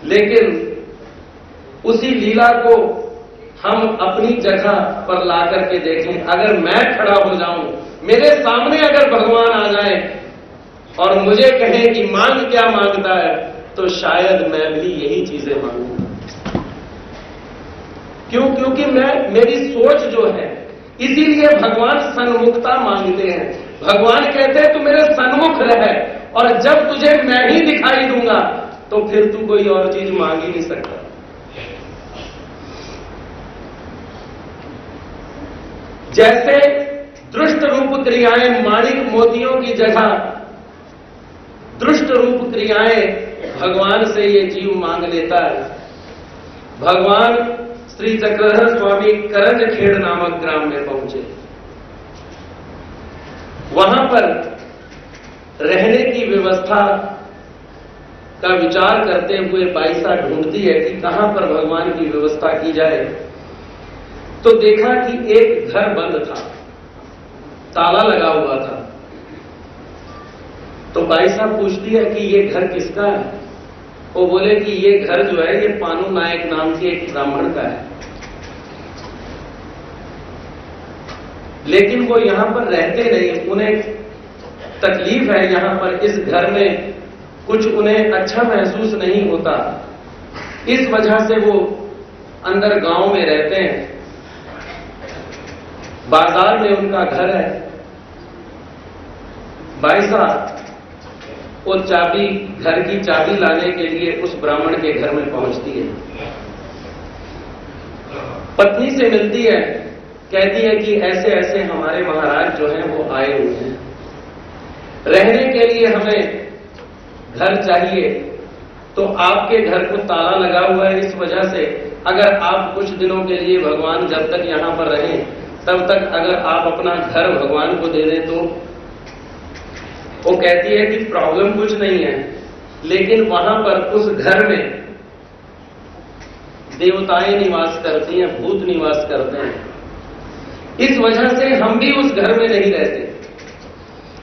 लेकिन उसी लीला को हम अपनी जगह पर ला करके देखें। अगर मैं खड़ा हो जाऊं, मेरे सामने अगर भगवान आ जाए और मुझे कहें कि मांग क्या मांगता है, तो शायद मैं भी यही चीजें मांगूंगा। क्यों? क्योंकि मेरी सोच जो है, इसीलिए भगवान सन्मुखता मांगते हैं। भगवान कहते हैं तू मेरे सन्मुख रह, और जब तुझे मैं ही दिखाई दूंगा तो फिर तू कोई और चीज मांग ही नहीं सकता। जैसे दृष्ट रूप क्रियाएं माणिक मोतियों की जगह दृष्ट रूप क्रियाएं भगवान से ये जीव मांग लेता है। भगवान श्री चक्रधर स्वामी करंजखेड़ नामक ग्राम में पहुंचे। वहां पर रहने की व्यवस्था का विचार करते हुए बाईसा ढूंढती है कि कहां पर भगवान की व्यवस्था की जाए। तो देखा कि एक घर बंद था, ताला लगा हुआ था। तो बाईसा पूछती है कि ये घर किसका है? वो बोले कि ये घर जो है ये पानू नायक नाम के एक ब्राह्मण का है, लेकिन वो यहां पर रहते नहीं, उन्हें तकलीफ है यहां पर, इस घर में कुछ उन्हें अच्छा महसूस नहीं होता, इस वजह से वो अंदर गांव में रहते हैं। बाजार में उनका घर है। बाईसा वो चाबी, घर की चाबी लाने के लिए उस ब्राह्मण के घर में पहुंचती है। पत्नी से मिलती है, कहती है कि ऐसे ऐसे हमारे महाराज जो हैं वो आए हुए हैं, रहने के लिए हमें घर चाहिए। तो आपके घर को ताला लगा हुआ है, इस वजह से अगर आप कुछ दिनों के लिए, भगवान जब तक यहां पर रहें तब तक अगर आप अपना घर भगवान को दे दें तो। वो कहती है कि प्रॉब्लम कुछ नहीं है, लेकिन वहां पर उस घर में देवताएं निवास करती हैं, भूत निवास करते हैं, इस वजह से हम भी उस घर में नहीं रहते।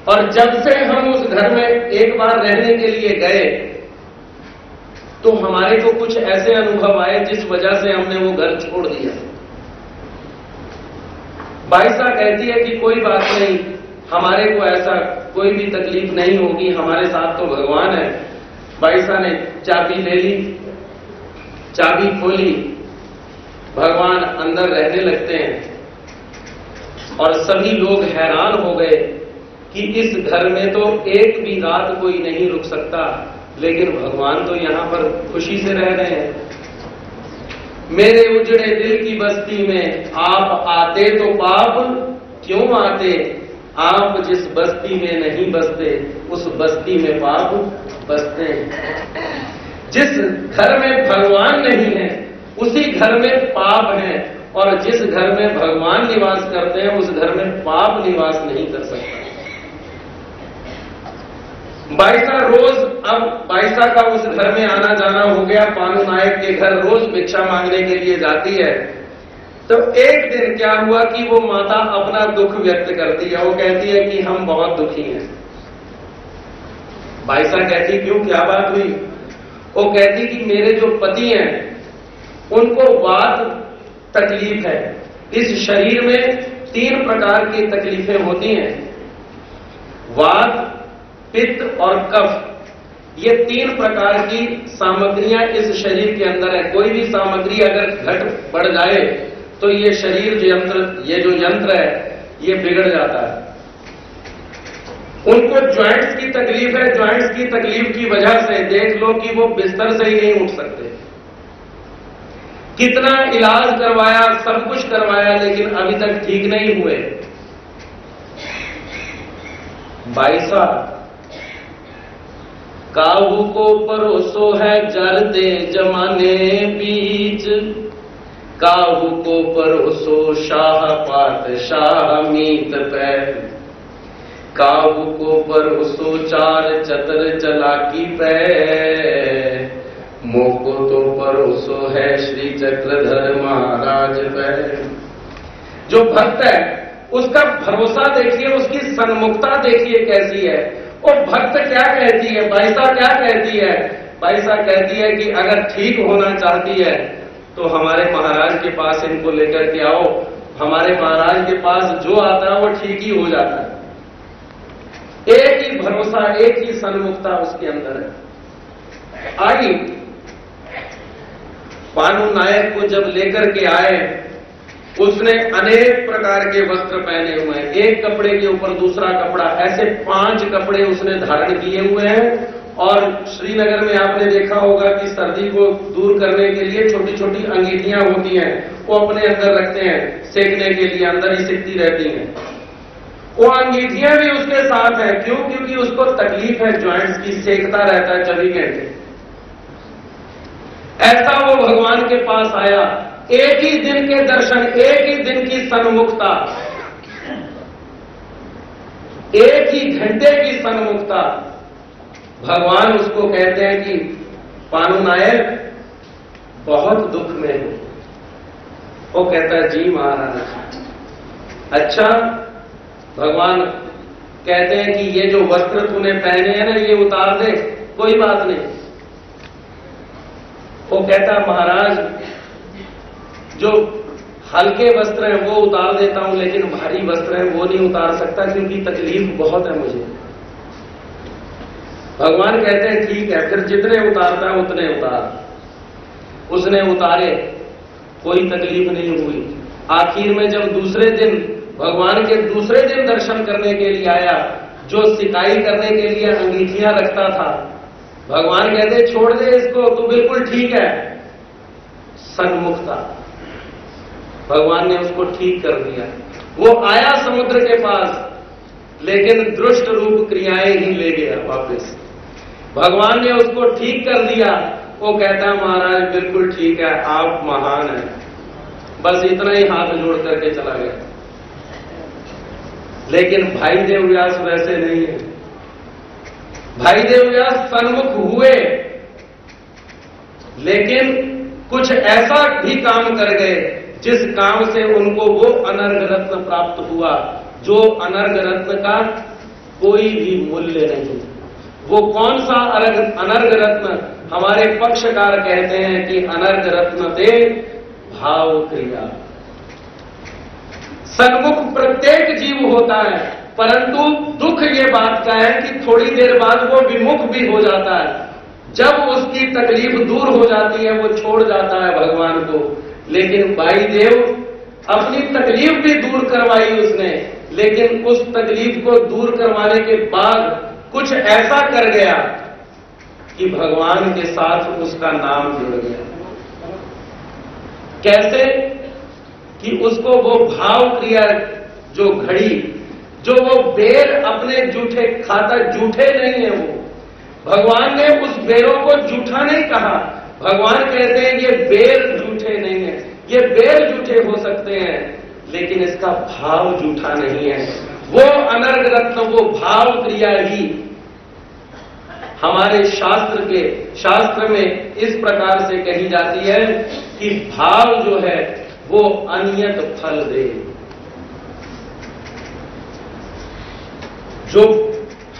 और जब से हम उस घर में एक बार रहने के लिए गए तो हमारे को कुछ ऐसे अनुभव आए जिस वजह से हमने वो घर छोड़ दिया। बाईसा कहती है कि कोई बात नहीं, हमारे को ऐसा कोई भी तकलीफ नहीं होगी, हमारे साथ तो भगवान है। बाईसा ने चाबी ले ली, चाबी खोली, भगवान अंदर रहने लगते हैं और सभी लोग हैरान हो गए कि इस घर में तो एक भी रात कोई नहीं रुक सकता, लेकिन भगवान तो यहां पर खुशी से रह रहे हैं। मेरे उजड़े दिल की बस्ती में आप आते तो पाप क्यों आते, आप जिस बस्ती में नहीं बसते उस बस्ती में पाप बसते हैं। जिस घर में भगवान नहीं है उसी घर में पाप है, और जिस घर में भगवान निवास करते हैं उस घर में पाप निवास नहीं कर सकता। बाईसा रोज, अब बाईसा का उस घर में आना जाना हो गया, पानू नायक के घर रोज भिक्षा मांगने के लिए जाती है। तो एक दिन क्या हुआ कि वो माता अपना दुख व्यक्त करती है। वो कहती है कि हम बहुत दुखी हैं। बाईसा कहती क्यों, क्या बात हुई? वो कहती कि मेरे जो पति हैं उनको वात तकलीफ है। इस शरीर में 3 प्रकार की तकलीफें होती हैं, वात, पित्त और कफ। ये 3 प्रकार की सामग्रियां इस शरीर के अंदर है। कोई भी सामग्री अगर घट बढ़ जाए तो ये शरीर ये जो यंत्र है ये बिगड़ जाता है। उनको जॉइंट्स की तकलीफ है। जॉइंट्स की तकलीफ की वजह से देख लो कि वो बिस्तर से ही नहीं उठ सकते। कितना इलाज करवाया, सब कुछ करवाया, लेकिन अभी तक ठीक नहीं हुए। बाईसा काहू को परोसो है जरते जमाने बीच, काहू को परोसो शाह पात शाह मीत पैर, काहू को परोसो 4 चतर चलाकी पैर, मोको तो परोसो है श्री चक्रधर महाराज पैर। जो भक्त है उसका भरोसा देखिए, उसकी सन्मुखता देखिए कैसी है। वो भक्त क्या कहती है, बाईसा क्या कहती है? बाईसा कहती है कि अगर ठीक होना चाहती है तो हमारे महाराज के पास इनको लेकर के आओ। हमारे महाराज के पास जो आता है वो ठीक ही हो जाता है। एक ही भरोसा, एक ही सन्मुखता उसके अंदर है। आई पानु नायक को जब लेकर के आए, उसने अनेक प्रकार के वस्त्र पहने हुए हैं, एक कपड़े के ऊपर दूसरा कपड़ा, ऐसे 5 कपड़े उसने धारण किए हुए हैं। और श्रीनगर में आपने देखा होगा कि सर्दी को दूर करने के लिए छोटी छोटी अंगीठियां होती हैं, वो अपने अंदर रखते हैं सेकने के लिए, अंदर ही सिकती रहती हैं। वो अंगीठियां भी उसके साथ हैं। क्यों? क्योंकि उसको तकलीफ है जॉइंट्स की, सेकता रहता है 24 घंटे। ऐसा वो भगवान के पास आया, एक ही दिन के दर्शन, एक ही दिन की सन्मुखता, एक ही घंटे की सन्मुखता। भगवान उसको कहते हैं कि पानु नायक बहुत दुख में हो। वो कहता है जी महाराज। अच्छा, भगवान कहते हैं कि ये जो वस्त्र तूने पहने हैं ना, ये उतार दे, कोई बात नहीं। वो कहता है महाराज जो हल्के वस्त्र हैं वो उतार देता हूं, लेकिन भारी वस्त्र हैं वो नहीं उतार सकता क्योंकि तकलीफ बहुत है मुझे। भगवान कहते हैं ठीक है, फिर जितने उतारता है उतने उतार। उसने उतारे, कोई तकलीफ नहीं हुई। आखिर में जब दूसरे दिन भगवान के दूसरे दिन दर्शन करने के लिए आया, जो सिकाई करने के लिए अंगीठियां रखता था, भगवान कहते छोड़ दे इसको, तू बिल्कुल ठीक है। सन्मुखता, भगवान ने उसको ठीक कर दिया। वो आया समुद्र के पास, लेकिन दुष्ट रूप क्रियाएं ही ले गया वापस। भगवान ने उसको ठीक कर दिया। वो कहता महाराज बिल्कुल ठीक है, आप महान हैं। बस इतना ही हाथ जोड़ करके चला गया। लेकिन भाई देवव्यास वैसे नहीं है। भाई देवव्यास सन्मुख हुए, लेकिन कुछ ऐसा भी काम कर गए जिस काम से उनको वो अनर्घ रत्न प्राप्त हुआ, जो अनर्घ रत्न का कोई भी मूल्य नहीं। वो कौन सा अनर्घ रत्न? हमारे पक्षकार कहते हैं कि अनर्घ रत्न दे भाव क्रिया। सन्मुख प्रत्येक जीव होता है, परंतु दुख ये बात का है कि थोड़ी देर बाद वो विमुख भी हो जाता है। जब उसकी तकलीफ दूर हो जाती है वो छोड़ जाता है भगवान को। लेकिन भाई देव अपनी तकलीफ भी दूर करवाई उसने, लेकिन उस तकलीफ को दूर करवाने के बाद कुछ ऐसा कर गया कि भगवान के साथ उसका नाम जुड़ गया। कैसे? कि उसको वो भाव क्रिया जो घड़ी, जो वो बेर अपने जूठे खाता, जूठे नहीं है वो। भगवान ने उस बेरों को जूठा नहीं कहा। भगवान कहते हैं ये बेर जूठे नहीं है, ये बेर जूठे हो सकते हैं, लेकिन इसका भाव जूठा नहीं है। वो अनर्घ रत्न, वो भाव क्रिया ही हमारे शास्त्र में इस प्रकार से कही जाती है कि भाव जो है वो अनियत फल दे। जो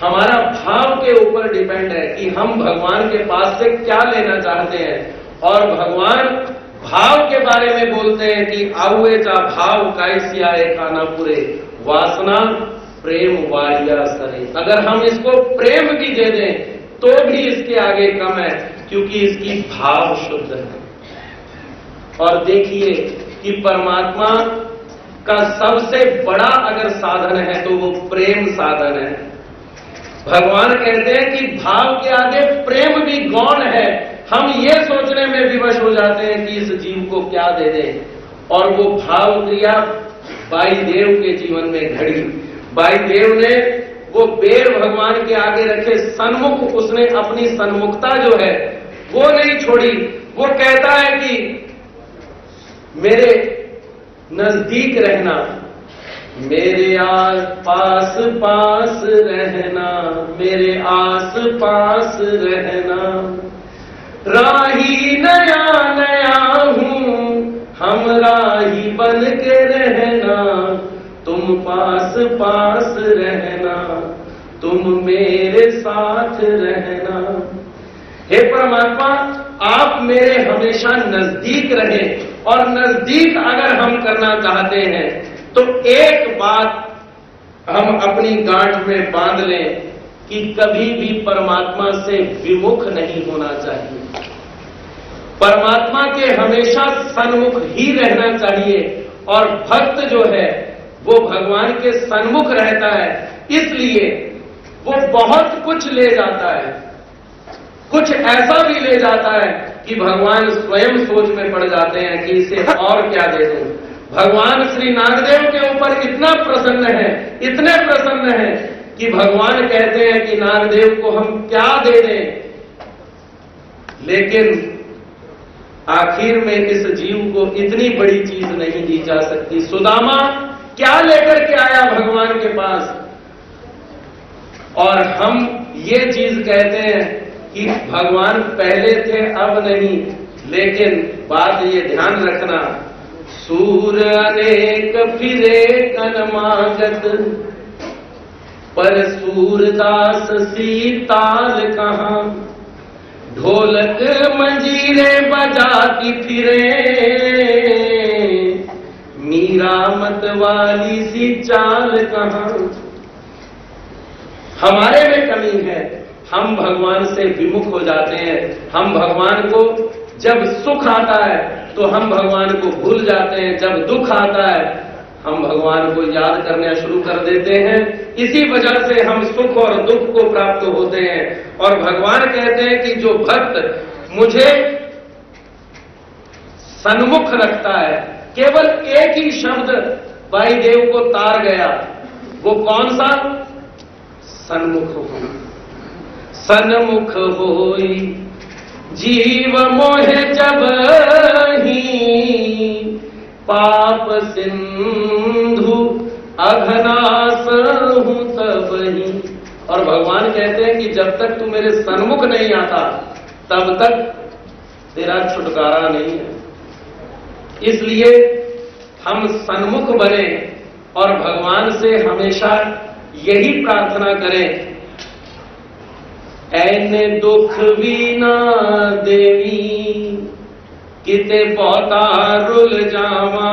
हमारा भाव के ऊपर डिपेंड है कि हम भगवान के पास से क्या लेना चाहते हैं। और भगवान भाव के बारे में बोलते हैं कि आउए चा भाव कायसिया खाना पूरे वासना प्रेम वारिया सरे। अगर हम इसको प्रेम भी दे दें तो भी इसके आगे कम है, क्योंकि इसकी भाव शुद्ध है। और देखिए कि परमात्मा का सबसे बड़ा अगर साधन है तो वो प्रेम साधन है। भगवान कहते हैं कि भाव के आगे प्रेम भी गौण है। हम ये सोचने में विवश हो जाते हैं कि इस जीव को क्या दे दें, और वो भाव क्रिया वायुदेव के जीवन में घड़ी। वायुदेव ने वो बेर भगवान के आगे रखे, सन्मुख उसने अपनी सन्मुखता जो है वो नहीं छोड़ी। वो कहता है कि मेरे नजदीक रहना, मेरे आस पास पास रहना, मेरे आस पास रहना। राही नया नया हूं, हम राही बन के रहना, तुम पास पास रहना। तुम मेरे साथ रहना। हे परमात्मा, आप मेरे हमेशा नजदीक रहें, और नजदीक अगर हम करना चाहते हैं तो एक बात हम अपनी गांठ में बांध लें कि कभी भी परमात्मा से विमुख नहीं होना चाहिए। परमात्मा के हमेशा सन्मुख ही रहना चाहिए, और भक्त जो है वो भगवान के सन्मुख रहता है, इसलिए वो बहुत कुछ ले जाता है। कुछ ऐसा भी ले जाता है कि भगवान स्वयं सोच में पड़ जाते हैं कि इसे और क्या दे दूं। भगवान श्री नागदेव के ऊपर इतना प्रसन्न है, इतने प्रसन्न है कि भगवान कहते हैं कि नागदेव को हम क्या दे दें, लेकिन आखिर में इस जीव को इतनी बड़ी चीज नहीं दी जा सकती। सुदामा क्या लेकर के आया भगवान के पास, और हम ये चीज कहते हैं कि भगवान पहले थे अब नहीं। लेकिन बात ये ध्यान रखना, सूर अनेक फिरे कन मागत, पर सूरदास सी ताल कहां, ढोलक मंजीरे बजाती फिरे, मीरा मत वाली सी चाल कहां। हमारे में कमी है, हम भगवान से विमुख हो जाते हैं। हम भगवान को, जब सुख आता है तो हम भगवान को भूल जाते हैं, जब दुख आता है हम भगवान को याद करना शुरू कर देते हैं। इसी वजह से हम सुख और दुख को प्राप्त होते हैं। और भगवान कहते हैं कि जो भक्त मुझे सन्मुख रखता है, केवल एक ही शब्द वायुदेव को तार गया, वो कौन सा? सन्मुख हो। सन्मुख होई जीव मोहे जब ही, पाप सिंधु अघनास हूं तब ही। और भगवान कहते हैं कि जब तक तू मेरे सन्मुख नहीं आता तब तक तेरा छुटकारा नहीं है। इसलिए हम सन्मुख बने और भगवान से हमेशा यही प्रार्थना करें, ऐने दुख वीना देवी, किते पौता रुल जावा,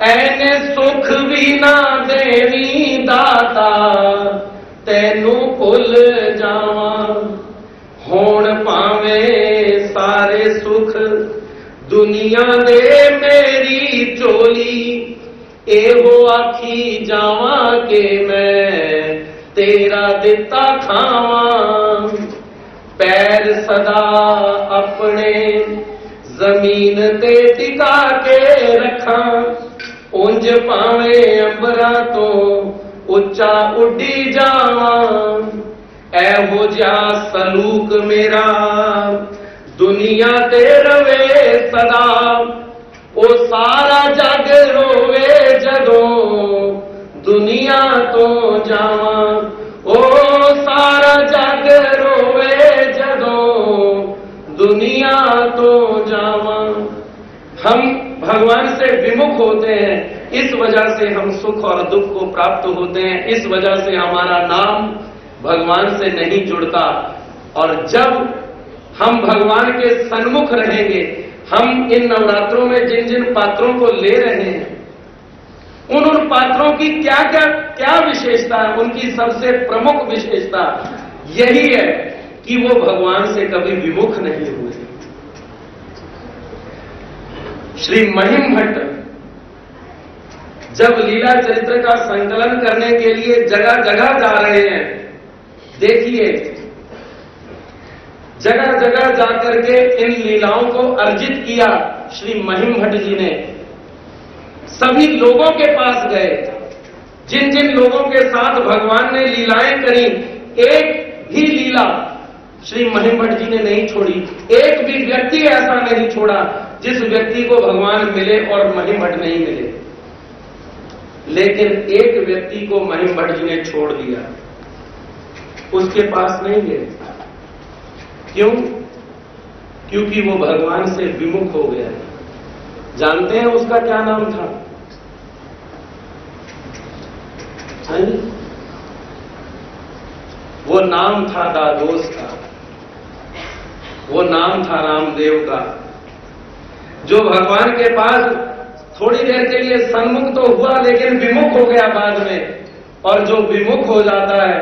ऐने सुख वीना देवी दाता, तैनू भुल जावा, होण पावे सारे सुख, दुनिया दे मेरी चोली, एहो आखी जावा के मैं तेरा दिता खावा, पैर सदा अपने जमीन ते टिका के रखा, उंज पावे अंबरा तो उच्चा उड्डी जावा, ऐहो जा सलूक मेरा दुनिया ते रवे सदा, ओ सारा जग रोवे जदों दुनिया तो जावा, ओ सारा जग रोवे जदों दुनिया तो जावा। हम भगवान से विमुख होते हैं, इस वजह से हम सुख और दुख को प्राप्त होते हैं, इस वजह से हमारा नाम भगवान से नहीं जुड़ता। और जब हम भगवान के सन्मुख रहेंगे, हम इन नवरात्रों में जिन जिन पात्रों को ले रहे हैं, उन पात्रों की क्या विशेषता है? उनकी सबसे प्रमुख विशेषता यही है कि वो भगवान से कभी विमुख नहीं हुए। श्री महिम भट्ट जब लीला चरित्र का संकलन करने के लिए जगह जगह जा रहे हैं, देखिए जगह जगह जाकर के इन लीलाओं को अर्जित किया श्री महिम भट्ट जी ने। सभी लोगों के पास गए, जिन जिन लोगों के साथ भगवान ने लीलाएं करी, एक भी लीला श्री महिम भट्ट जी ने नहीं छोड़ी। एक भी व्यक्ति ऐसा नहीं छोड़ा जिस व्यक्ति को भगवान मिले और महिम भट्ट नहीं मिले। लेकिन एक व्यक्ति को महिम भट्ट जी ने छोड़ दिया, उसके पास नहीं गए। क्यों? क्योंकि वो भगवान से विमुख हो गया। जानते हैं उसका क्या नाम था? वो नाम था दादोस का, वो नाम था रामदेव का, जो भगवान के पास थोड़ी देर के लिए सन्मुख तो हुआ लेकिन विमुख हो गया बाद में। और जो विमुख हो जाता है